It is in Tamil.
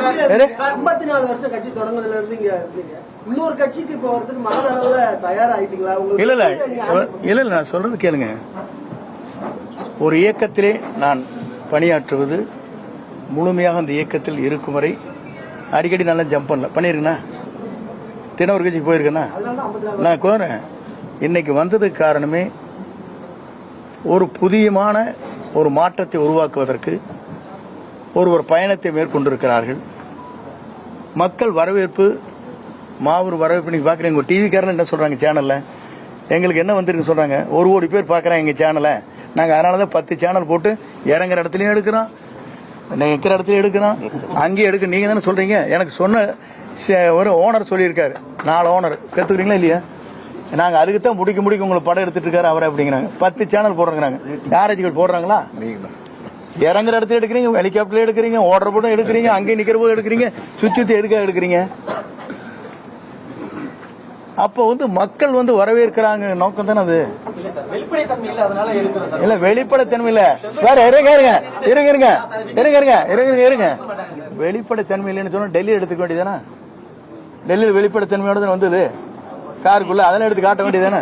54 வருஷம் கட்சி தொடங்குறதுல இருந்து இங்க இன்னொரு கட்சிக்கு போறதுக்கு மனதளவுல தயாராயிட்டீங்களா? இல்ல நான் சொல்றது கேளுங்க. ஒரு இயக்கத்திலே நான் பணியாற்றுவது முழுமையாக அந்த இயக்கத்தில் இருக்கும் வரை அடிக்கடி நல்லா ஜம்ப் பண்ணல பண்ணிருக்கேன்னா தின ஒரு கட்சிக்கு போயிருக்கேன்னா நான் கோரேன். இன்னைக்கு வந்ததுக்கு காரணமே ஒரு புதியமான ஒரு மாற்றத்தை உருவாக்குவதற்கு ஒரு பயணத்தை மேற்கொண்டிருக்கிறார்கள். மக்கள் வரவேற்பு மாபெரும் வரவேற்பு. நீங்க பாக்குறீங்க உங்க டிவி காரல என்ன சொல்றாங்க சேனல்ல எங்களுக்கு என்ன வந்திருக்கு சொல்றாங்க. 1 கோடி பேர் பாக்குறாங்க எங்க சேனலை. நாங்க அதனாலதான் 10 சேனல் போட்டு இறங்குற இடத்துலயும் எடுக்கிறோம், இருக்கிற இடத்துல எடுக்கிறோம், அங்கேயும் எடுக்க. நீங்க தானே சொல்றீங்க. எனக்கு சொன்ன ஒரு ஓனர் சொல்லியிருக்காரு, 4 ஓனர் கத்துக்கிறீங்களா இல்லையா? நாங்க அதுக்கு தான் முடிக்க உங்களுக்கு படம் எடுத்துட்டு இருக்காரு அவரை அப்படிங்கிறாங்க. 10 சேனல் போடுறாங்க. யாராச்சும் போடுறாங்களா? இறங்குற இடத்துல எடுக்கிறீங்க, ஹெலிகாப்டர்ல எடுக்கிறீங்க, ஓடுற போதும் எடுக்கிறீங்க, அங்கே நிக்கிற போது எடுக்கிறீங்க, சுத்தி எதுக்காக எடுக்கிறீங்க? அப்ப மக்கள் வரவேற்கிறாங்க நோக்கம் தானே அது. இல்ல வெளிப்படைத்தன்மை இல்ல வேற. இருங்க. வெளிப்படைத்தன்மை இல்லைன்னு சொன்னா டெல்லி எடுத்துக்க வேண்டியதானே? டெல்லியில் வெளிப்படைத்தன்மையோட தான் வந்தது காருக்குள்ள, அதெல்லாம் எடுத்து காட்ட வேண்டியதானே?